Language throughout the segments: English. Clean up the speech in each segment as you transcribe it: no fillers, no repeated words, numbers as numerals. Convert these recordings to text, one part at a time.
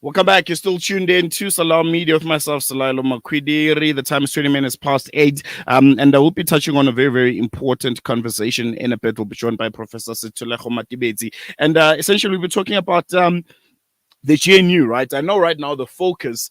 Welcome back. You're still tuned in to Salam Media with myself, Sethulego Matebesi. The time is 20 minutes past 8. And I will be touching on a very, very important conversation in a bit. We'll be joined by Professor Sethulego Matebesi. And essentially, we'll be talking about the GNU, right? I know right now the focus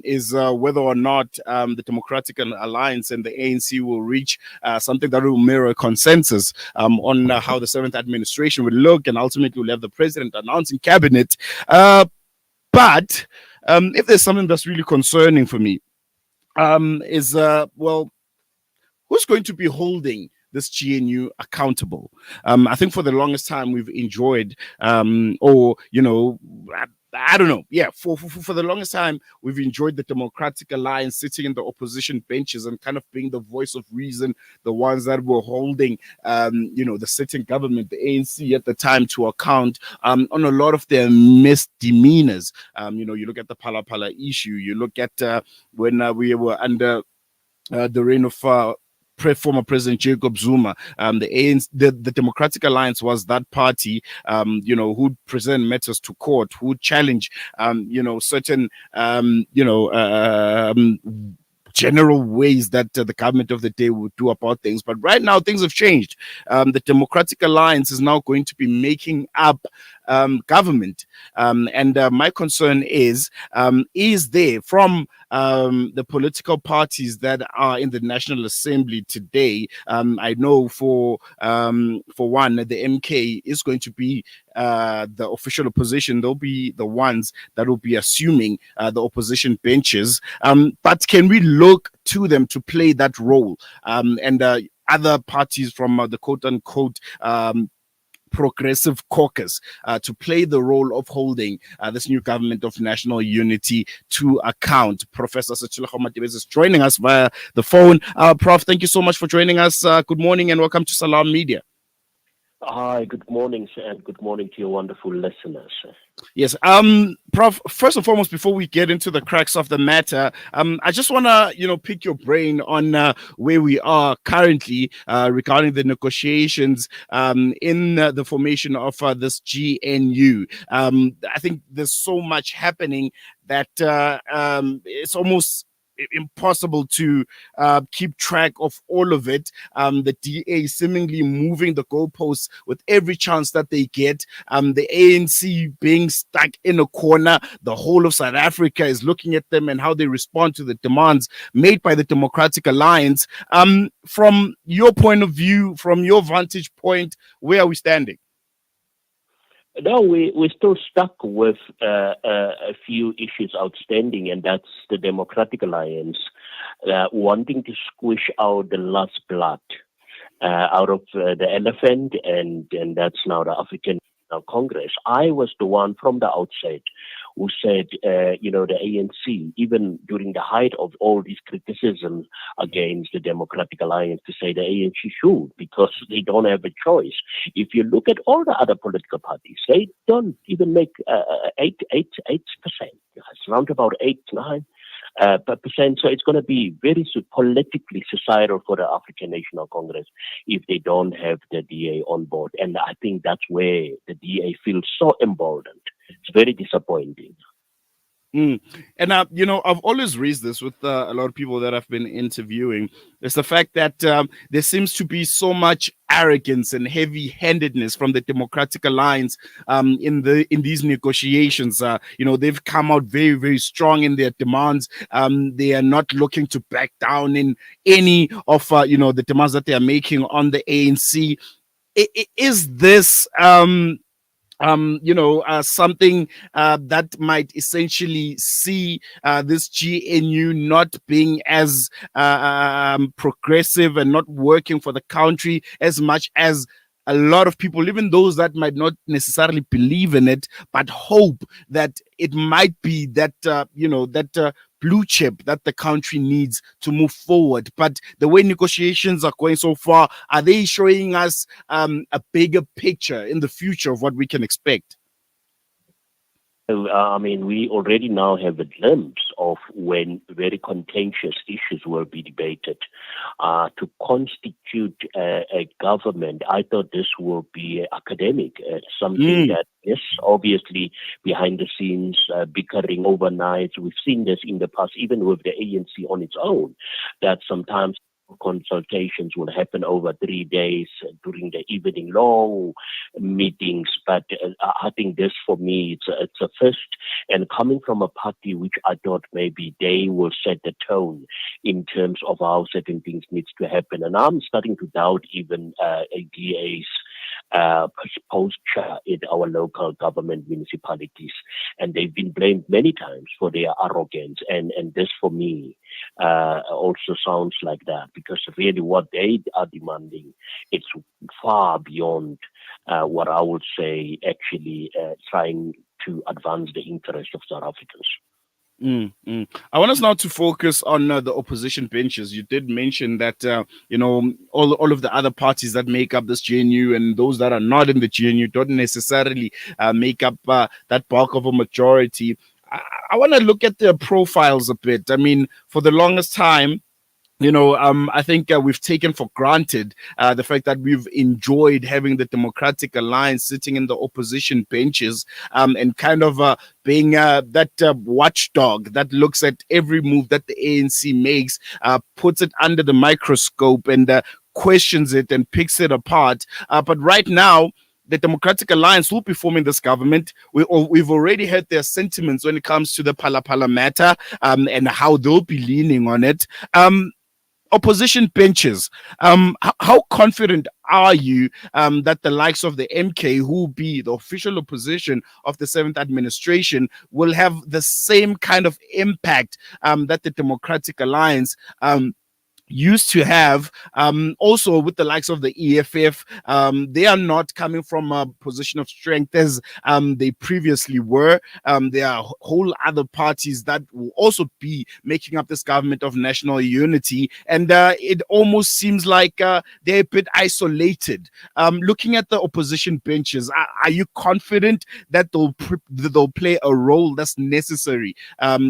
is whether or not the Democratic Alliance and the ANC will reach something that will mirror consensus on how the seventh administration would look, and ultimately we'll have the president announcing cabinet. But if there's something that's really concerning for me, is who's going to be holding this GNU accountable? I think for the longest time we've enjoyed, I don't know. Yeah, for the longest time, we've enjoyed the Democratic Alliance sitting in the opposition benches and kind of being the voice of reason, the ones that were holding, the sitting government, the ANC at the time, to account on a lot of their misdemeanors. You look at the Pala Pala issue, you look at when we were under the reign of former President Jacob Zuma. The ANC, the Democratic Alliance was that party, who'd present matters to court, who'd challenge, certain, general ways that the government of the day would do about things. But right now, things have changed. The Democratic Alliance is now going to be making up government. And my concern is there from the political parties that are in the National Assembly today. I know for one, the MK is going to be the official opposition. They'll be the ones that will be assuming the opposition benches. But can we look to them to play that role? And other parties from the quote unquote progressive caucus to play the role of holding this new government of national unity to account. Professor Sethulego Matebesi is joining us via the phone. Prof, thank you so much for joining us. Good morning and welcome to Salam Media. Hi, good morning, sir, and good morning to your wonderful listeners. Yes. Prof, first and foremost, before we get into the cracks of the matter, I just want to, pick your brain on where we are currently regarding the negotiations in the formation of this GNU. I think there's so much happening that it's almost impossible to keep track of all of it. The DA seemingly moving the goalposts with every chance that they get. The ANC being stuck in a corner. The whole of South Africa is looking at them and how they respond to the demands made by the Democratic Alliance. From your point of view, from your vantage point, where are we standing? No, we're still stuck with a few issues outstanding, and that's the Democratic Alliance wanting to squish out the last blood out of the elephant, and that's now the African Congress. I was the one from the outset who said, the ANC, even during the height of all these criticisms against the Democratic Alliance, to say the ANC should, because they don't have a choice. If you look at all the other political parties, they don't even make 8%. It's around about 8-9%. So it's going to be very politically societal for the African National Congress if they don't have the DA on board. And I think that's where the DA feels so emboldened. It's very disappointing. And, I've always raised this with a lot of people that I've been interviewing. It's the fact that there seems to be so much arrogance and heavy-handedness from the Democratic Alliance in these negotiations. They've come out very, very strong in their demands. They are not looking to back down in any of, the demands that they are making on the ANC. Is this something that might essentially see this GNU not being as progressive and not working for the country as much as a lot of people, even those that might not necessarily believe in it, but hope that it might be that, blue chip that the country needs to move forward. But the way negotiations are going so far, are they showing us a bigger picture in the future of what we can expect? I mean, we already now have a glimpse of when very contentious issues will be debated. To constitute a government, I thought this will be academic, something Mm, that, yes, obviously behind the scenes, bickering overnight. We've seen this in the past, even with the ANC on its own, that sometimes consultations will happen over 3 days during the evening long meetings. But I think this, for me, it's a first. And coming from a party which I thought maybe they will set the tone in terms of how certain things needs to happen. And I'm starting to doubt even ADA's posture in our local government municipalities. And they've been blamed many times for their arrogance. And this, for me, also sounds like that, because really what they are demanding, it's far beyond what I would say actually trying to advance the interest of South Africans. I want us now to focus on the opposition benches. You did mention that all of the other parties that make up this GNU and those that are not in the GNU don't necessarily make up that bulk of a majority. I want to look at their profiles a bit. I mean, for the longest time, I think we've taken for granted the fact that we've enjoyed having the Democratic Alliance sitting in the opposition benches and kind of being that watchdog that looks at every move that the ANC makes, puts it under the microscope and questions it and picks it apart. But right now, the Democratic Alliance will be forming this government. We've already heard their sentiments when it comes to the Phala Phala matter and how they'll be leaning on it. Opposition benches. How confident are you that the likes of the MK, who will be the official opposition of the seventh administration, will have the same kind of impact that the Democratic Alliance used to have? Also with the likes of the EFF, they are not coming from a position of strength as they previously were. There are whole other parties that will also be making up this government of national unity, and it almost seems like they're a bit isolated. Looking at the opposition benches, are you confident that they'll play a role that's necessary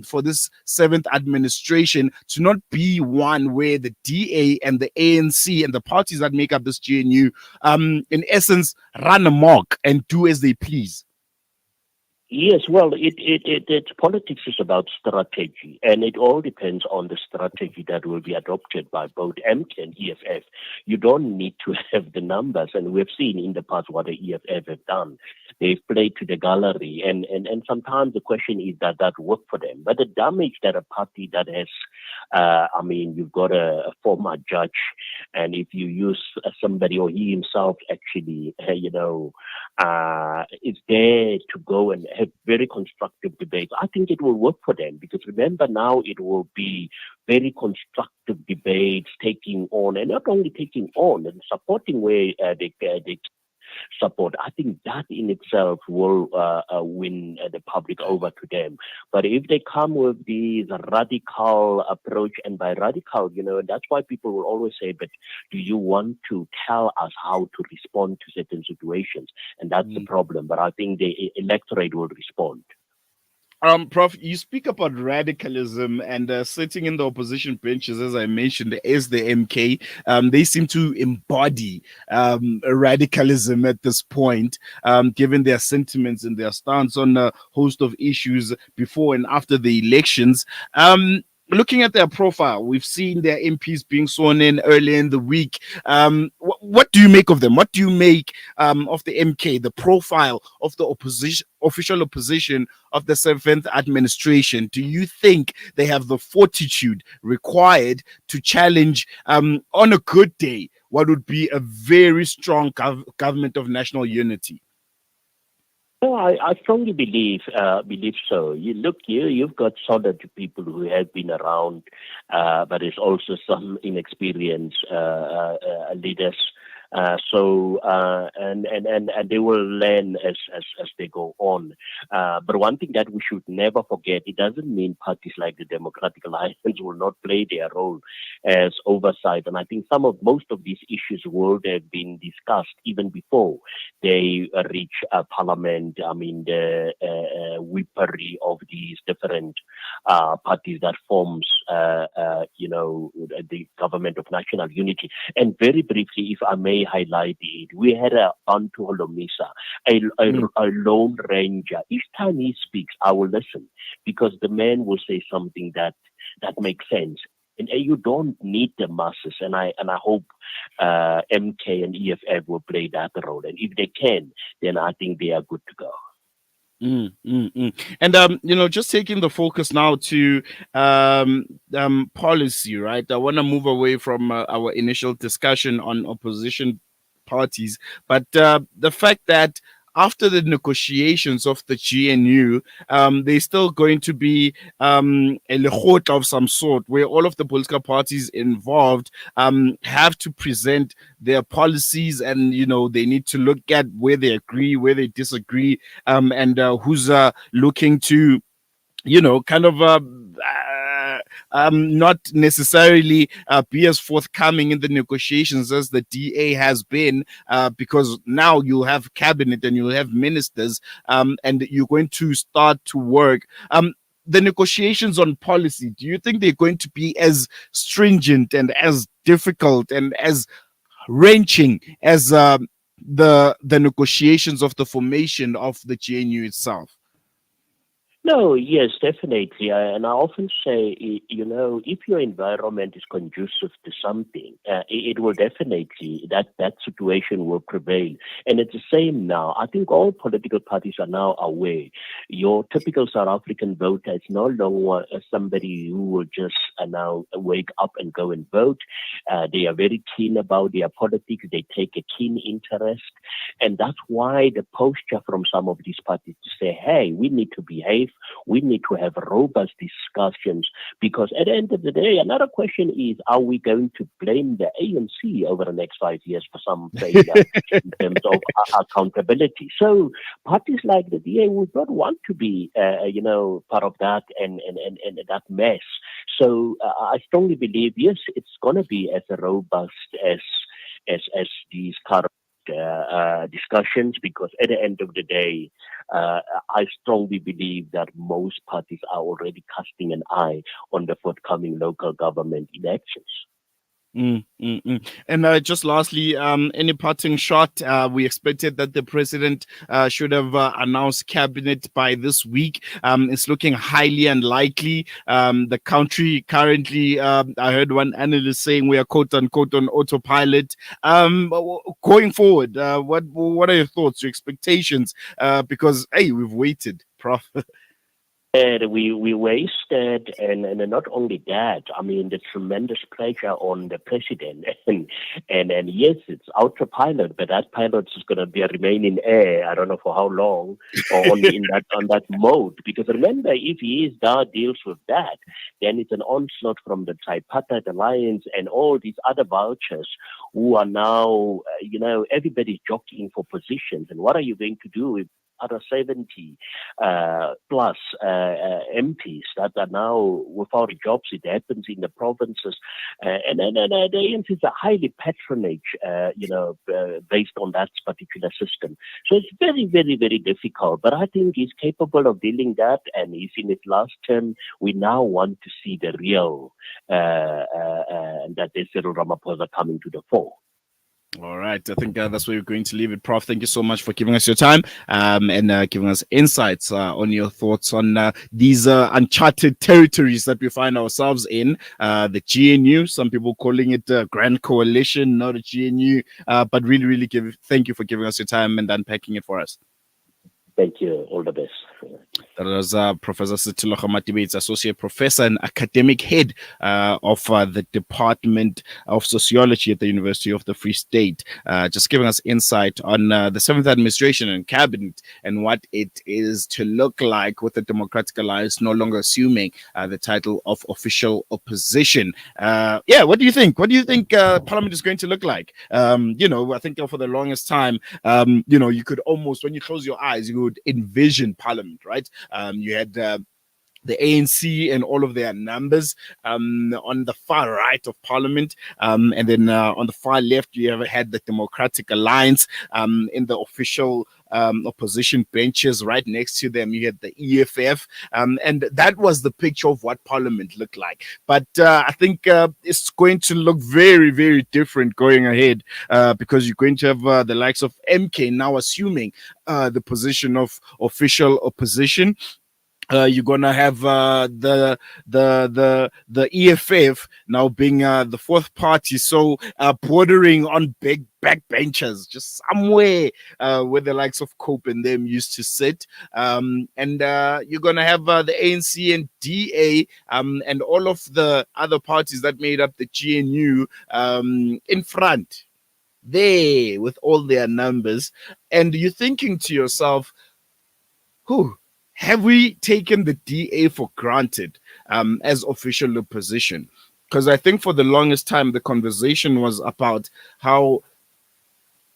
for this seventh administration to not be one where the DA and the ANC and the parties that make up this GNU, in essence, run amok and do as they please? Yes, well, it's politics is about strategy, and it all depends on the strategy that will be adopted by both MK and EFF. You don't need to have the numbers, and we've seen in the past what the EFF have done. They've played to the gallery, and sometimes the question is that work for them. But the damage that a party that has, you've got a former judge, and if you use somebody or he himself actually, is there to go and have very constructive debates. I think it will work for them, because remember, now it will be very constructive debates taking on, and not only taking on and supporting where they support. I think that in itself will win the public over to them. But if they come with this radical approach, and by radical, that's why people will always say, but do you want to tell us how to respond to certain situations? And that's the problem. But I think the electorate will respond. Prof, you speak about radicalism and sitting in the opposition benches, as I mentioned, as the MK. They seem to embody radicalism at this point, given their sentiments and their stance on a host of issues before and after the elections. Looking at their profile, we've seen their MPs being sworn in earlier in the week. What do you make of them? What do you make of the MK, the profile of the opposition, official opposition of the seventh administration? Do you think they have the fortitude required to challenge, on a good day, what would be a very strong government of national unity? No, I strongly believe so. You've got solid people who have been around, but there's also some inexperienced leaders And they will learn as they go on. But one thing that we should never forget, it doesn't mean parties like the Democratic Alliance will not play their role as oversight. And I think most of these issues would have been discussed even before they reach Parliament. I mean, the whippery of these different parties that forms, the Government of National Unity. And very briefly, if I may highlight it, we had a Bantu Holomisa, a lone ranger. Each time he speaks, I will listen because the man will say something that makes sense. And you don't need the masses, and I hope MK and EFF will play that role. And if they can, then I think they are good to go. And just taking the focus now to policy, right? I want to move away from our initial discussion on opposition parties, but the fact that after the negotiations of the GNU, there's still going to be a lehot of some sort where all of the political parties involved have to present their policies, and they need to look at where they agree, where they disagree, and who's looking to kind of not necessarily be as forthcoming in the negotiations as the DA has been, because now you'll have cabinet and you'll have ministers, and you're going to start to work. The negotiations on policy, do you think they're going to be as stringent and as difficult and as wrenching as the negotiations of the formation of the GNU itself? No, yes, definitely. And I often say, if your environment is conducive to something, it will definitely, that situation will prevail. And it's the same now. I think all political parties are now aware. Your typical South African voter is no longer somebody who will just now wake up and go and vote. They are very keen about their politics. They take a keen interest. And that's why the posture from some of these parties to say, hey, we need to behave. We need to have robust discussions, because at the end of the day, another question is, are we going to blame the ANC over the next 5 years for some failure in terms of accountability? So parties like the DA would not want to be, part of that and that mess. So I strongly believe, yes, it's going to be as robust as these current discussions, because at the end of the day, I strongly believe that most parties are already casting an eye on the forthcoming local government elections. And just lastly, any parting shot? We expected that the president should have announced cabinet by this week. It's looking highly unlikely. The country currently, I heard one analyst saying we are quote unquote on autopilot. Going forward, what are your thoughts, your expectations? Because hey, we've waited, Prof. And we wasted, and not only that, I mean, the tremendous pressure on the president. And yes, it's autopilot, but that pilot is going to remain in air. I don't know for how long, or only on that mode. Because remember, if he deals with that, then it's an onslaught from the tripartite alliance and all these other vultures who are now, everybody's jockeying for positions. And what are you going to do with other 70 plus MPs that are now without jobs? It happens in the provinces, and the MPs are highly patronage, based on that particular system. So it's very, very, very difficult. But I think he's capable of dealing that, and he's in his last term. We now want to see the real that is Cyril Ramaphosa coming to the fore. All right. I think that's where we're going to leave it, Prof. Thank you so much for giving us your time and giving us insights on your thoughts on these uncharted territories that we find ourselves in. The GNU, some people calling it a Grand Coalition, not a GNU, but really, really thank you for giving us your time and unpacking it for us. Thank you. All the best. That was Professor Sethulego Matebesi Associate Professor and Academic Head of the Department of Sociology at the University of the Free State, just giving us insight on the seventh administration and cabinet and what it is to look like with the Democratic Alliance no longer assuming the title of official opposition. Yeah, what do you think? What do you think Parliament is going to look like? I think for the longest time, you could almost, when you close your eyes, you would envision Parliament, right? You had the ANC and all of their numbers on the far right of Parliament, and then on the far left you have had the Democratic Alliance in the official opposition benches. Right next to them you had the EFF, and that was the picture of what Parliament looked like. But I think it's going to look very, very different going ahead, because you're going to have the likes of MK now assuming the position of official opposition. You're gonna have the EFF now being the fourth party, so bordering on big backbenchers, just somewhere where the likes of Cope and them used to sit. And you're gonna have the ANC and DA and all of the other parties that made up the GNU in front there with all their numbers, and you're thinking to yourself, who have we taken the DA for granted as official opposition? Because I think for the longest time the conversation was about how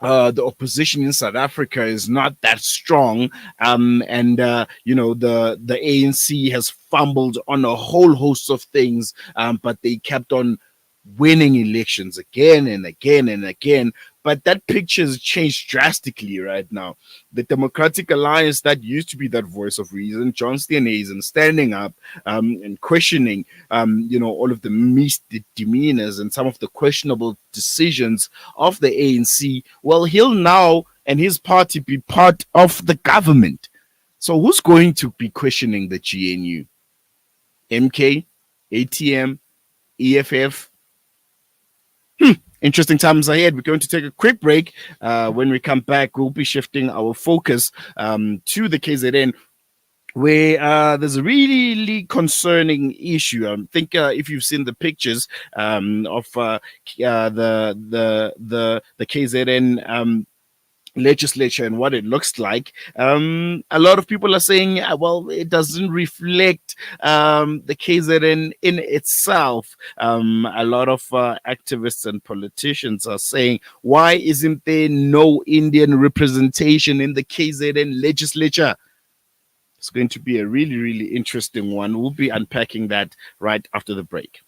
the opposition in South Africa is not that strong, and the ANC has fumbled on a whole host of things, but they kept on winning elections again and again and again. But that picture has changed drastically right now. The Democratic Alliance that used to be that voice of reason, John Steenhuisen standing up and questioning, all of the misdemeanors and some of the questionable decisions of the ANC. Well, he'll now and his party be part of the government. So who's going to be questioning the GNU? MK, ATM, EFF? Interesting times ahead. We're going to take a quick break. When we come back, we'll be shifting our focus to the KZN, where there's a really concerning issue. I think if you've seen the pictures of the KZN legislature and what it looks like, a lot of people are saying, well, it doesn't reflect the KZN in itself. A lot of activists and politicians are saying, why isn't there no Indian representation in the KZN legislature? It's going to be a really, really interesting one. We'll be unpacking that right after the break.